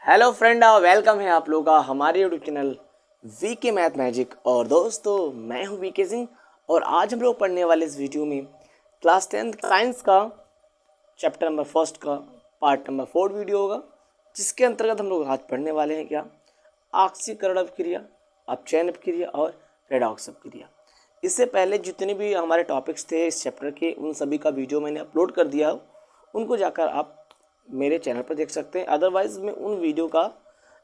Hello friend, welcome है आप लोगों का हमारे YouTube channel VK math magic. और दोस्तों, मैं हूं वीके सिंह और आज हम लोग पढ़ने वाले इस वीडियो में क्लास 10 साइंस का चैप्टर नंबर फर्स्ट का पार्ट नंबर 4 वीडियो होगा, जिसके अंतर्गत हम लोग आज पढ़ने वाले हैं क्या, ऑक्सीकरण अपक्रिया, अपचयन अपक्रिया और रेडॉक्स अपक्रिया। इससे पहले जितने भी हमारे टॉपिक्स थे इस चैप्टर के, उन सभी का वीडियो मैंने अपलोड कर दिया हो, उनको जाकर आप मेरे चैनल पर देख सकते हैं। अदरवाइज मैं उन वीडियो का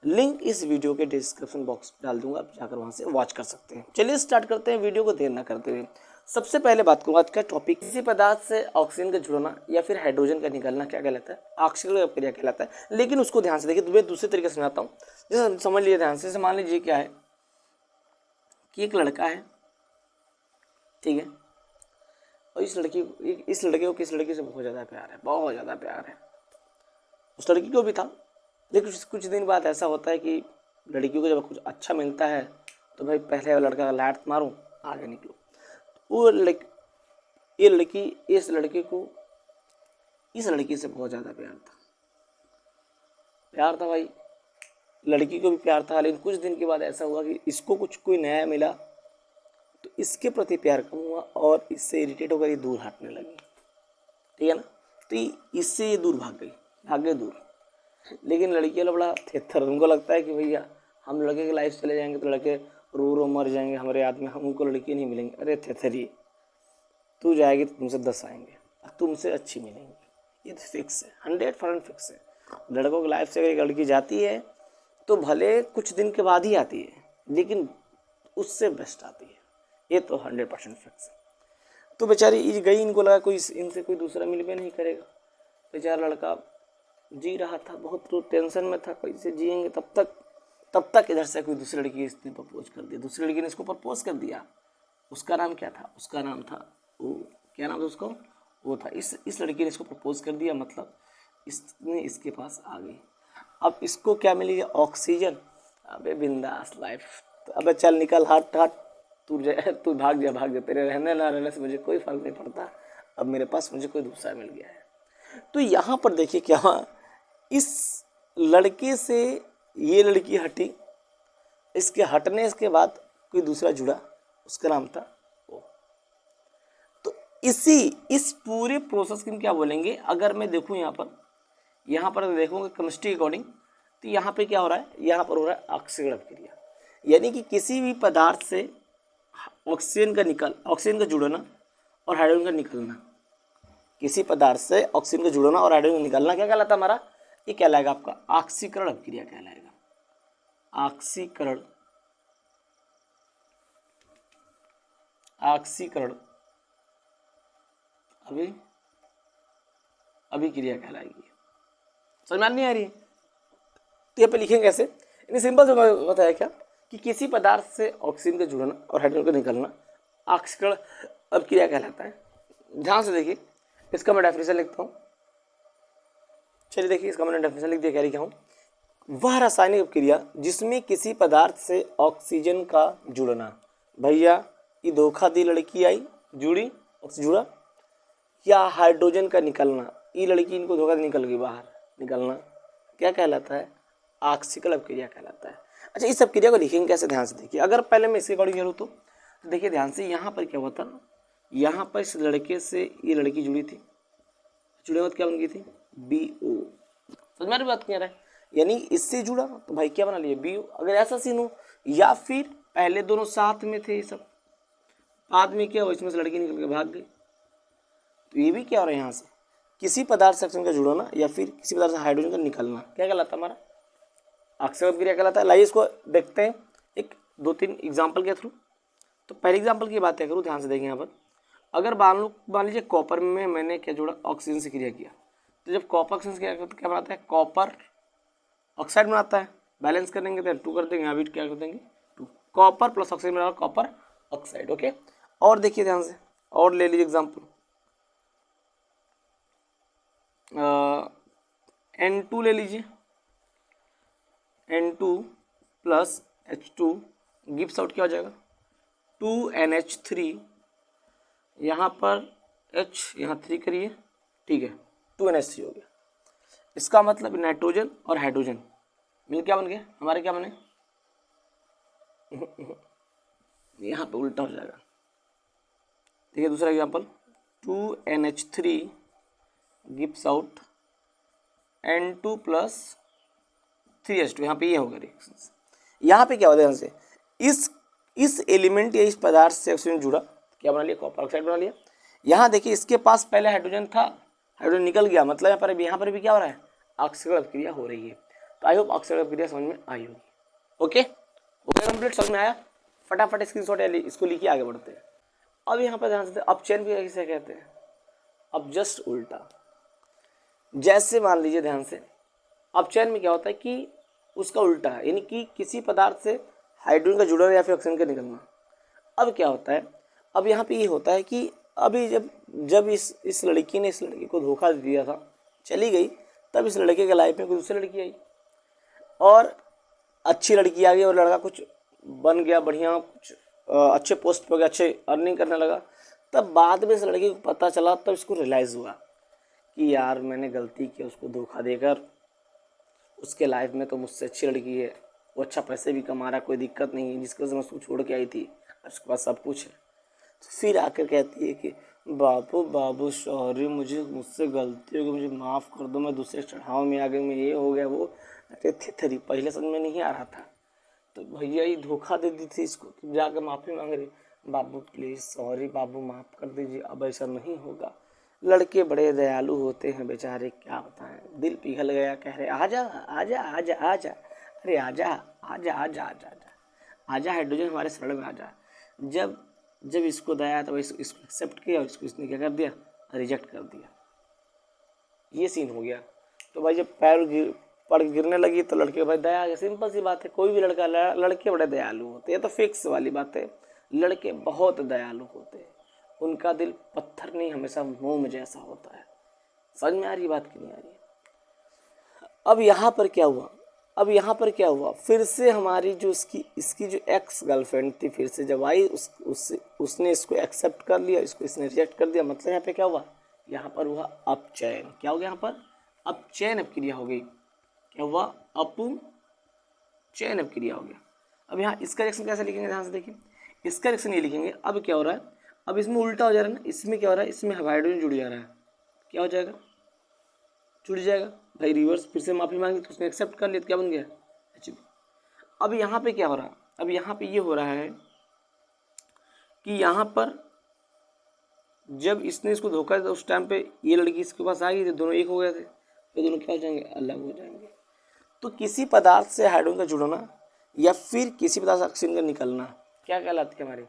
लिंक इस वीडियो के डिस्क्रिप्शन बॉक्स में डाल दूंगा, आप जाकर वहां से वॉच कर सकते हैं। चलिए स्टार्ट करते हैं वीडियो को देर ना करते हुए। सबसे पहले बात करूँ आज का टॉपिक, किसी पदार्थ से ऑक्सीजन का जुड़ना या फिर हाइड्रोजन का निकलना क्या कहलाता है, ऑक्सीकरण अपक्रिया कहलाता है। लेकिन उसको ध्यान से देखिए, मैं दूसरे तरीके से समझाता हूँ, जैसे समझ लीजिए ध्यान से। मान लीजिए क्या है कि एक लड़का है, ठीक है, और इस लड़के को किस लड़की से बहुत ज़्यादा प्यार है, बहुत ज़्यादा प्यार है। उस लड़की को भी था, लेकिन कुछ दिन बाद ऐसा होता है कि लड़की को जब कुछ अच्छा मिलता है तो भाई पहले वो लड़का का लात मारो, आगे निकलो। वो ये लड़की इस लड़के को इस लड़की से बहुत ज़्यादा प्यार था भाई, लड़की को भी प्यार था। लेकिन कुछ दिन के बाद ऐसा हुआ कि इसको कोई नया मिला तो इसके प्रति प्यार कम हुआ और इससे इरिटेट होकर ये दूर हटने लगी, ठीक है ना। तो इससे ये दूर भाग गए दूर। लेकिन लड़की वाला बड़ा थेथर, उनको लगता है कि भैया हम लड़के की लाइफ चले जाएंगे तो लड़के रो मर जाएंगे हमारे याद में, हमको लड़की नहीं मिलेंगे। अरे थेथरी, तू जाएगी तो तुमसे 10 आएंगे, तुमसे अच्छी मिलेंगी, ये तो फिक्स है, 100% फिक्स है। लड़कों की लाइफ से अगर एक लड़की जाती है तो भले कुछ दिन के बाद ही आती है, लेकिन उससे बेस्ट आती है, ये तो 100% फिक्स है। तो बेचारी गई, इनको लगा कोई इनसे कोई दूसरा मिल भी नहीं करेगा। बेचारा लड़का जी रहा था, बहुत टेंशन में था, कैसे जिएंगे। तब तक इधर से कोई दूसरी लड़की इसने प्रपोज कर दिया, दूसरी लड़की ने इसको प्रपोज कर दिया। उसका नाम क्या था, उसका नाम था क्या नाम था उसका, वो था इस लड़की ने इसको प्रपोज कर दिया, मतलब इसने इसके पास आ गई। अब इसको क्या मिली, ऑक्सीजन। अबे बिंदास लाइफ, अबे चल निकल, हट, तू भाग जा, तेरे रहने ना रहने से मुझे कोई फर्क नहीं पड़ता, अब मेरे पास मुझे कोई दूसरा मिल गया है। तो यहाँ पर देखिए क्या हुआ, इस लड़के से ये लड़की हटी, इसके हटने के बाद कोई दूसरा जुड़ा, उसका नाम था वो। तो इस पूरे प्रोसेस को क्या बोलेंगे, अगर मैं देखूं यहाँ पर देखूंगा केमिस्ट्री अकॉर्डिंग, तो यहाँ पे क्या हो रहा है, यहाँ पर हो रहा है ऑक्सीकरण अपक्रिया। यानी कि किसी भी पदार्थ से ऑक्सीजन का जुड़ना और हाइड्रोजन का निकलना, किसी पदार्थ से ऑक्सीजन का जुड़ना और हाइड्रोजन निकलना क्या कहलाता है हमारा, ये कहलाएगा आपका ऑक्सीकरण अपक्रिया कहलाएगा। ऑक्सीकरण अभिक्रिया कहलाएगी। समझ में नहीं आ रही है? तो यहाँ पे लिखेंगे कैसे, इन्हें सिंपल से बताया क्या कि किसी पदार्थ से ऑक्सीजन का जुड़ना और हाइड्रोजन का निकलना ऑक्सीकरण अपक्रिया कहलाता है। ध्यान से देखिए, इसका मैं डेफिनेशन लिखता हूँ। चलिए देखिए, इसका मैंने डेफिनेशन लिख दिया, क्या लिखा हूँ, वह रासायनिक अपक्रिया जिसमें किसी पदार्थ से ऑक्सीजन का जुड़ना। भैया ये धोखा दी लड़की आई, जुड़ी, जुड़ा, या हाइड्रोजन का निकलना, ये लड़की इनको धोखा निकल गई बाहर, निकलना क्या कहलाता है, ऑक्सीकरण अपक्रिया कहलाता है। अच्छा, इस अपक्रिया को लिखेंगे कैसे, ध्यान से देखिए। अगर पहले मैं इसके अकॉर्डिंग करूँ तो देखिए ध्यान से, यहाँ पर क्या हुआ था, यहाँ पर इस लड़के से ये लड़की जुड़ी थी, जुड़े बाद क्या बन गई थी, BO। समझ में बात क्या रहा है, यानी इससे जुड़ा तो भाई क्या बना लिया, BO। अगर ऐसा सीन हो, या फिर पहले दोनों साथ में थे ये सब, बाद में क्या हो, इसमें से लड़की निकल के भाग गई, तो ये भी क्या हो रहा है, यहाँ से किसी पदार्थ से ऑक्सीजन का जुड़ना या फिर किसी पदार्थ से हाइड्रोजन का निकलना क्या कहलाता है, हमारा ऑक्सीकरण अपक्रिया कहलाता है। लाइए इसको देखते हैं एक 2-3 एग्जाम्पल के थ्रू। तो पहले एग्जाम्पल की बात करूँ, ध्यान से देखें यहाँ पर। अगर मान लीजिए कॉपर में मैंने क्या जोड़ा, ऑक्सीजन से क्रिया किया, तो जब कॉपर ऑक्सीजन क्रिया करता है क्या बनाता है, कॉपर ऑक्साइड बनाता है। बैलेंस करेंगे तो 2 कर देंगे, यहाँ भी क्या कर देंगे 2, कॉपर प्लस ऑक्सीजन बना कॉपर ऑक्साइड। ओके, और देखिए ध्यान से, और ले लीजिए एग्जाम्पल, N2 ले लीजिए, N2 plus H2 gives out क्या हो जाएगा, 2NH3, यहाँ पर H, यहाँ 3 करिए, ठीक है, 2NH3 हो गया। इसका मतलब नाइट्रोजन और हाइड्रोजन मिल क्या बन गया, हमारे क्या बने, यहाँ पे उल्टा हो जाएगा। देखिए दूसरा example, 2NH3 gives out N2 plus 3H2। यहाँ पे ये हो गया रिएक्शन। यहाँ पे क्या होता है, यहाँ से इस एलिमेंट या इस पदार्थ से ऑक्सीजन जुड़ा, क्या बना लिया, कॉपर ऑक्साइड बना लिया। यहाँ देखिए इसके पास पहले हाइड्रोजन था, हाइड्रोजन निकल गया, मतलब यहाँ पर भी क्या हो रहा है, ऑक्सीकरण अभिक्रिया हो रही है। तो आई होप ऑक्सीकरण अभिक्रिया समझ में आई होगी। ओके, ओके कंप्लीट, समझ में आया। फटाफट स्क्रीनशॉट इसको लिखिए, आगे बढ़ते हैं। अब यहाँ पर ध्यान से अपचयन भी किसे कहते हैं, अब जस्ट उल्टा। जैसे मान लीजिए ध्यान से, अपचयन में क्या होता है कि उसका उल्टा है, यानी कि किसी पदार्थ से हाइड्रोजन का जुड़ना या फिर ऑक्सीजन का निकलना। अब क्या होता है, अब यहाँ पे ये होता है कि अभी जब इस लड़की ने इस लड़के को धोखा दिया था, चली गई, तब इस लड़के के लाइफ में कोई दूसरी लड़की आई और अच्छी लड़की आ गई और लड़का कुछ बन गया बढ़िया, कुछ अच्छे पोस्ट पे गया, अच्छे अर्निंग करने लगा। तब बाद में इस लड़के को पता चला, तब इसको रियलाइज़ हुआ कि यार मैंने गलती की उसको धोखा देकर। उसके लाइफ में तो मुझसे अच्छी लड़की है, वो अच्छा पैसे भी कमा रहा, कोई दिक्कत नहीं है, जिसके वजह से मैं उसको छोड़ के आई थी, उसके पास सब कुछ है। तो फिर आकर कहती है कि बाबू सॉरी, मुझसे गलती हो गई, मुझे माफ़ कर दो, मैं दूसरे चढ़ाव में आ गई, मैं ये हो गया वो। अरे थी पहले समझ में नहीं आ रहा था, तो भैया ये धोखा दे दी थी इसको, तो जाकर माफ़ी मांग रही, बाबू प्लीज़ सॉरी बाबू माफ़ कर दीजिए, अब ऐसा नहीं होगा। लड़के बड़े दयालु होते हैं बेचारे, क्या बताएं, दिल पिघल गया, कह रहे आजा आजा आजा आजा, अरे आजा आजा आजा आजा आजा आजा, हाइड्रोजन हमारे शरण में आजा। जब इसको दया तो इसको एक्सेप्ट किया और इसने क्या कर दिया, रिजेक्ट कर दिया। ये सीन हो गया। तो भाई जब पैर पड़ गिरने लगी तो लड़के भाई दया आ गया, सिंपल सी बात है, कोई भी लड़के बड़े दयालु होते हैं, ये तो फिक्स वाली बात है, लड़के बहुत दयालु होते हैं, उनका दिल पत्थर नहीं हमेशा मोम जैसा होता है। समझ में आ रही बात कि नहीं आ रही है। अब यहाँ पर क्या हुआ, फिर से हमारी जो इसकी जो एक्स गर्लफ्रेंड थी, फिर से जब आई उसने इसको एक्सेप्ट कर लिया, इसने रिजेक्ट कर दिया। मतलब यहाँ पे क्या हुआ, यहाँ पर हुआ अपचयन। क्या हो गया, यहाँ पर अपचयन अभिक्रिया हो गई। क्या हुआ, अपचयन अभिक्रिया हो गया। अब यहाँ इसका रिएक्शन कैसे लिखेंगे, ध्यान से देखिए, इसका रिएक्शन ये लिखेंगे। अब क्या हो रहा है, अब इसमें उल्टा हो जा रहा है ना, इसमें क्या हो रहा है, इसमें हाइड्रोजन जुड़ जा रहा है, क्या हो जाएगा, जुड़ जाएगा भाई, रिवर्स। फिर से माफ़ी मांगी तो उसने एक्सेप्ट कर लिया, तो क्या बन गया, एचबी। अब यहाँ पे क्या हो रहा है, अब यहाँ पे ये हो रहा है कि यहाँ पर जब इसने इसको धोखा दिया उस टाइम पे ये लड़की इसके पास आ गई थी, दोनों एक हो गए थे, तो दोनों क्या हो जाएंगे, अलग हो जाएंगे। तो किसी पदार्थ से हाइड्रोजन का जुड़ना या फिर किसी पदार्थ से ऑक्सीजन का निकलना क्या कहलाती है, हमारी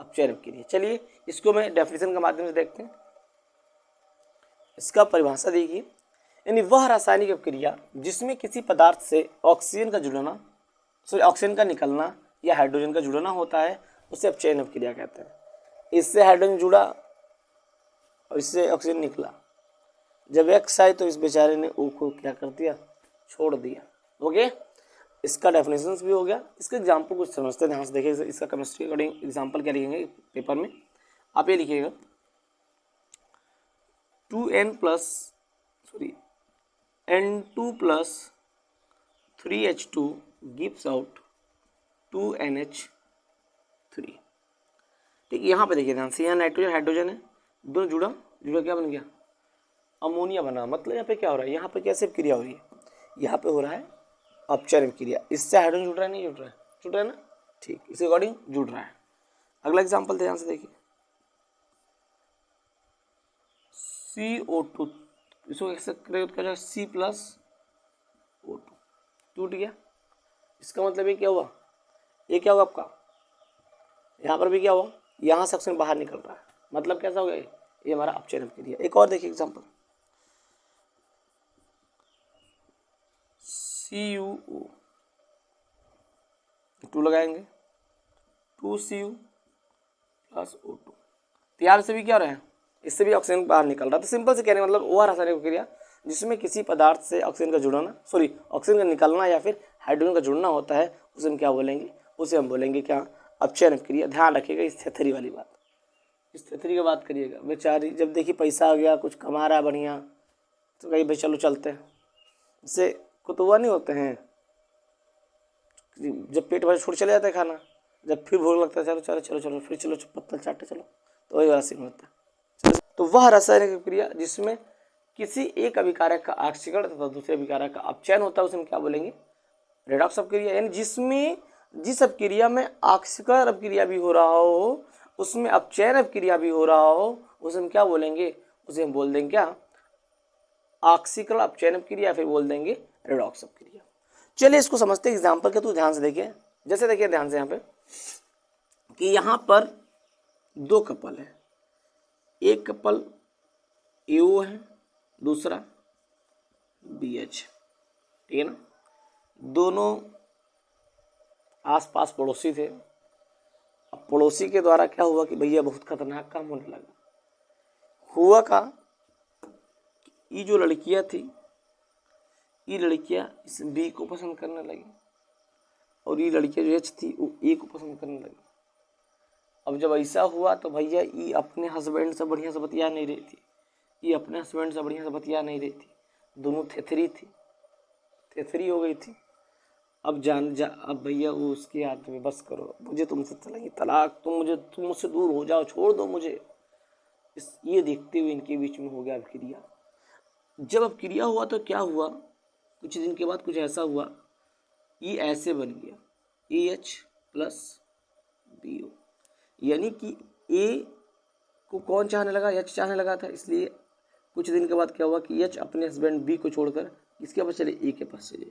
अपचयन अभिक्रिया। चलिए इसको मैं डेफिनेशन के माध्यम से देखते हैं। इसका परिभाषा देखिए, यानी वह रासायनिक अभिक्रिया जिसमें किसी पदार्थ से ऑक्सीजन का जुड़ना, ऑक्सीजन का निकलना या हाइड्रोजन का जुड़ना होता है, उसे अपचयन अभिक्रिया कहते हैं। इससे हाइड्रोजन जुड़ा और इससे ऑक्सीजन निकला, जब एक्स आई तो इस बेचारे ने ओ को क्या कर दिया, छोड़ दिया। ओके, इसका डेफिनेशन भी हो गया। इसका एग्जाम्पल कुछ समझते हैं, ध्यान से देखिए। इसका केमिस्ट्री अकॉर्डिंग एग्जाम्पल क्या लिखेंगे पेपर में, आप ये लिखिएगा, 2N2 plus 3H2 gives out 2NH3। ठीक, यहाँ पे देखिए ध्यान से, यहाँ नाइट्रोजन हाइड्रोजन है, दोनों जुड़ा क्या बन गया, अमोनिया बना। मतलब यहाँ पे क्या हो रहा है, यहाँ पे कैसे क्रिया हो रही है, यहाँ पे हो रहा है अपचयन क्रिया। इससे हाइड्रोजन जुड़ रहा है, नहीं जुड़ रहा है, जुड़ रहा है ना, ठीक, इसके अकॉर्डिंग जुड़ रहा है। अगला एग्जाम्पल ध्यान से देखिए, CO2, इसको कैसे प्रयोग कर, C प्लस O2 टूट गया। इसका मतलब ये क्या हुआ, ये क्या होगा आपका, यहाँ पर भी क्या हुआ, यहाँ से ऑक्सीजन बाहर निकल रहा है, मतलब कैसा हो गया, ये हमारा अपचयन अभिक्रिया। एक और देखिए एग्जाम्पल, CuO 2 लगाएंगे, 2Cu प्लस O2, तो यहाँ से भी क्या हो रहा है, इससे भी ऑक्सीजन बाहर निकल रहा है। तो सिंपल से कहने मतलब वह रासायनिक अभिक्रिया जिसमें किसी पदार्थ से ऑक्सीजन का जुड़ना, ऑक्सीजन का निकलना या फिर हाइड्रोजन का जुड़ना होता है, उसे हम क्या बोलेंगे, उसे हम बोलेंगे क्या, अपचयन अभिक्रिया। ध्यान रखिएगा इस थेथरी वाली बात, इस थेथरी की बात करिएगा। बेचारी जब देखिए पैसा आ गया, कुछ कमा रहा है बढ़िया, तो कहीं भाई चलो चलते हैं, इससे कुतुआ नहीं होते हैं, जब पेट भर छोड़ चले जाता है खाना, जब फिर भूख लगता है चलो चलो चलो चलो फिर चलो पत्तल चाटते चलो, तो वही वाला सीन होता है। तो वह रासायनिक क्रिया जिसमें किसी एक अभिकारक का ऑक्सीकरण तथा दूसरे अभिकारक का अपचयन होता है उसे हम क्या बोलेंगे? रेडॉक्स अपक्रिया। यानी जिसमें जिस अपक्रिया में ऑक्सीकरण अपक्रिया भी हो रहा हो, उसमें अपचयन अपक्रिया भी हो रहा हो, उसे हम क्या बोलेंगे? उसे हम बोल देंगे क्या? ऑक्सीकरण अपचयन अपक्रिया, फिर बोल देंगे रेडॉक्स अपक्रिया। चलिए इसको समझते हैं एग्जाम्पल के थ्रू, ध्यान से देखिए। जैसे देखिए ध्यान से यहाँ पे कि यहाँ पर दो कपल है, एक कपल AO है, दूसरा BH, ठीक है ना। दोनों आसपास पड़ोसी थे। अब पड़ोसी के द्वारा क्या हुआ कि भैया बहुत खतरनाक काम होने लगा। हुआ का ये जो लड़कियां थी, ये लड़कियां इस B को पसंद करने लगी और ये लड़कियां जो H थी वो A को पसंद करने लगी। अब जब ऐसा हुआ तो भैया ये अपने हस्बैंड से बढ़िया से बतिया नहीं रही थी, ये अपने हस्बैंड से बढ़िया से बतिया नहीं रही थी, दोनों थेथरी हो गई थी। अब अब भैया वो उसके हाथ में, बस करो मुझे तुमसे चलेगी तलाक, तुम मुझसे दूर हो जाओ, छोड़ दो मुझे। ये देखते हुए इनके बीच में हो गया अपक्रिया। जब अपक्रिया हुआ तो क्या हुआ, कुछ दिन के बाद कुछ ऐसा हुआ, ये ऐसे बन गया AH प्लस BO, यानी कि A को कौन चाहने लगा? H चाहने लगा था। इसलिए कुछ दिन के बाद क्या हुआ कि H अपने हस्बैंड B को छोड़कर किसके पास चले? A के पास चले।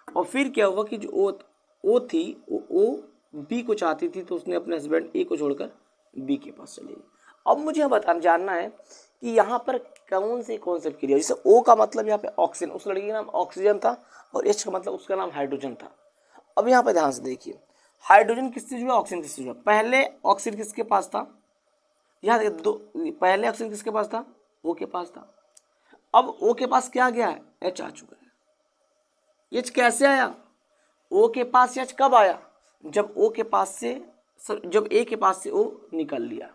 और फिर क्या हुआ कि जो O थी वो O B को चाहती थी, तो उसने अपने हस्बैंड A को छोड़कर B के पास चले गई। अब मुझे जानना है कि यहाँ पर कौन सी कॉन्सेप्ट क्रिया, जैसे O का मतलब यहाँ पे ऑक्सीजन, उस लड़की का नाम ऑक्सीजन था, और H का मतलब उसका नाम हाइड्रोजन था। अब यहाँ पे ध्यान से देखिए, हाइड्रोजन किससे जुड़ा, ऑक्सीजन किससे जुड़ा? पहले ऑक्सीजन किसके पास था? यहाँ देखिए, पहले ऑक्सीजन किसके पास था? O के पास था। अब O के पास क्या गया है? H आ चुका है। H कैसे आया? O के पास H कब आया? जब A के पास से O निकल लिया।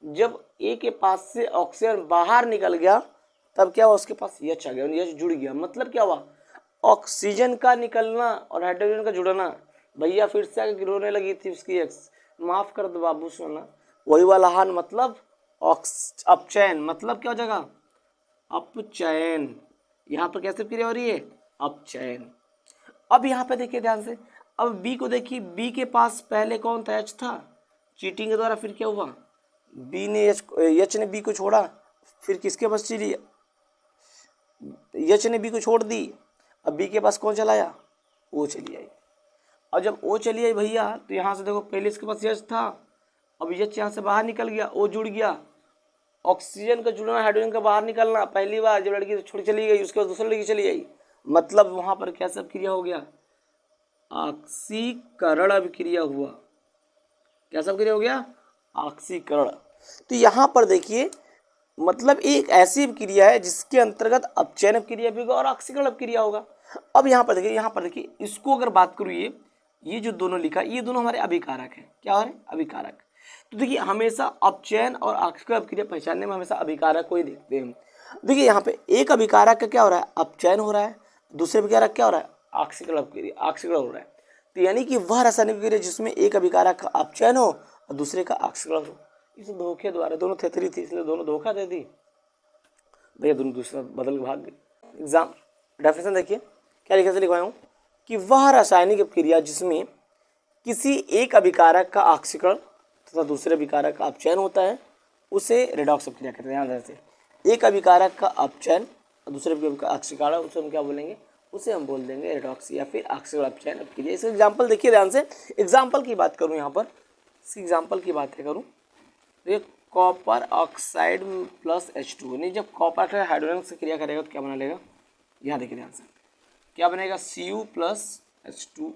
जब A के पास से ऑक्सीजन बाहर निकल गया तब क्या हुआ? उसके पास H आ गया, H जुड़ गया। मतलब क्या हुआ? ऑक्सीजन का निकलना और हाइड्रोजन का जुड़ना। भैया फिर से आगे गिरने लगी थी उसकी X, माफ कर दो बाबू सोना, वही वाला हान, मतलब अपचयन। मतलब क्या हो जाएगा? अपचयन। यहाँ पर कैसे क्रिया हो रही है? अपचयन। अब यहाँ पे देखिए ध्यान से, अब B को देखिए, B के पास पहले कौन था? H था। चीटिंग के द्वारा फिर क्या हुआ? H ने B को छोड़ा, फिर किसके पास चली? H ने B को छोड़ दी, अब B के पास कौन चला आया? O चली आई। और जब O चली आई भैया, तो यहाँ से देखो पहले इसके पास H था, अब H यहाँ से बाहर निकल गया, O जुड़ गया। ऑक्सीजन का जुड़ना, हाइड्रोजन का बाहर निकलना, पहली बार जब लड़की छोड़ चली गई, उसके बाद दूसरी लड़की चली गई, मतलब वहां पर क्या सब क्रिया हो गया? ऑक्सीकरण अभिक्रिया हुआ। क्या सब क्रिया हो गया? ऑक्सीकरण। तो यहाँ पर देखिए, मतलब एक ऐसी क्रिया है जिसके अंतर्गत अपचयन अपक्रिया भी होगा और ऑक्सीकरण अपक्रिया होगा। अब यहाँ पर देखिए, इसको अगर बात करूँ, ये जो दोनों लिखा, ये दोनों हमारे अभिकारक हैं। क्या हो रहे? अभिकारक। तो देखिए हमेशा अपचयन और ऑक्सीकरण अपक्रिया पहचानने में हमेशा अभिकारक को ही देखते हैं। देखिए यहाँ पे एक अभिकारक का क्या हो रहा है? अपचयन हो रहा है, दूसरे अभिकारक क्या हो रहा है? ऑक्सीकरण हो रहा है। तो यानी कि वह रासायनिक क्रिया जिसमें एक अभिकारक का अपचयन हो और दूसरे का ऑक्सीकरण हो। इस धोखे द्वारा, दोनों थेथरी थी इसलिए दोनों धोखा दे दी भैया, दोनों दूसरा बदल भाग गए। एग्जाम डेफिनेशन देखिए क्या लिखा से लिखवाया हूँ कि वह रासायनिक क्रिया जिसमें किसी एक अभिकारक का ऑक्सीकरण तथा दूसरे अभिकारक का अपचयन होता है उसे रेडॉक्स अपक्रिया कहते हैं। ध्यान से, एक अभिकारक का अपचयन और दूसरे अभिकारक का ऑक्सीकरण, उसे हम क्या बोलेंगे? उसे हम बोल देंगे रेडॉक्स या फिर ऑक्सीकरण अपचयन अपक्रिया। इस एग्जाम्पल देखिए ध्यान से, एग्जाम्पल की बात करूँ यहाँ पर, इस एग्जाम्पल की बात करूँ तो ये कॉपर ऑक्साइड प्लस H2, नहीं जब कॉपर ऑक्साइड हाइड्रोजन से क्रिया करेगा तो क्या बना लेगा? यहाँ देखिए ध्यान से, क्या बनेगा? Cu plus H2O।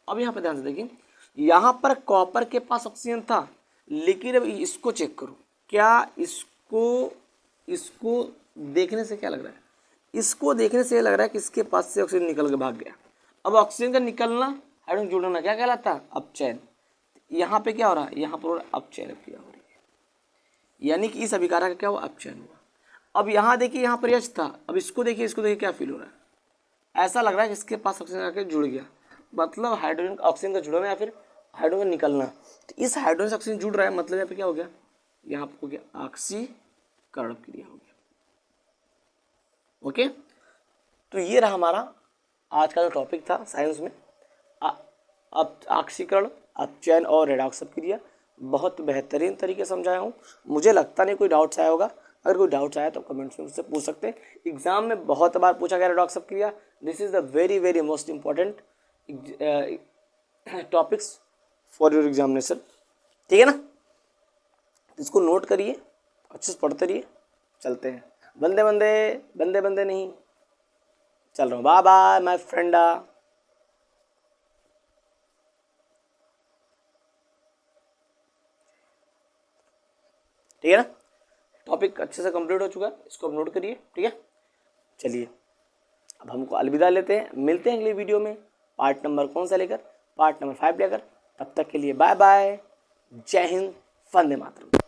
अब यहाँ पर ध्यान से देखिए, यहाँ पर कॉपर के पास ऑक्सीजन था, लेकिन अब इसको चेक करो, क्या इसको देखने से क्या लग रहा है? इसको देखने से लग रहा है कि इसके पास से ऑक्सीजन निकल के भाग गया। अब ऑक्सीजन का निकलना, हाइड्रोजन जुड़ना क्या कहलाता है? अपचयन। यहाँ पे क्या हो रहा है? यहाँ पर अपचयन क्रिया हो रही है, यानी कि इस अभिकारक का क्या हुआ? अपचयन हुआ। अब यहाँ देखिए, यहाँ पर H था, अब इसको देखिए क्या फील हो रहा है? ऐसा लग रहा है कि इसके पास ऑक्सीजन आकर जुड़ गया। मतलब हाइड्रोजन ऑक्सीजन का जुड़ना या फिर हाइड्रोजन निकलना। तो इस हाइड्रोजन से ऑक्सीजन जुड़ रहा है, मतलब यहाँ पे क्या हो गया, यहाँ पे हो गया ऑक्सीकरण क्रिया हो गया। ओके, तो ये रहा हमारा आज का जो टॉपिक था साइंस में। अब ऑक्सीकरण, अपचयन और रेडॉक्स क्रिया बहुत बेहतरीन तरीके से समझाया हूँ। मुझे लगता नहीं कोई डाउट्स आया होगा। अगर कोई डाउट्स आया तो कमेंट्स में मुझसे पूछ सकते हैं। एग्जाम में बहुत बार पूछा गया रेडॉक्स क्रिया। This is the very very most important topics for your examination. ठीक है ना, इसको नोट करिए, अच्छे से पढ़ते रहिए। चलते हैं, बंदे बंदे बंदे बंदे नहीं, चल रहा हूँ। बाय बाय माय फ्रेंडा। ठीक है ना, टॉपिक अच्छे से कंप्लीट हो चुका है, इसको अब नोट करिए। ठीक है, चलिए अब हमको अलविदा लेते हैं। मिलते हैं अगली वीडियो में पार्ट नंबर कौन सा लेकर, पार्ट नंबर 5 लेकर। तब तक के लिए बाय बाय, जय हिंद, वंदे मातरम।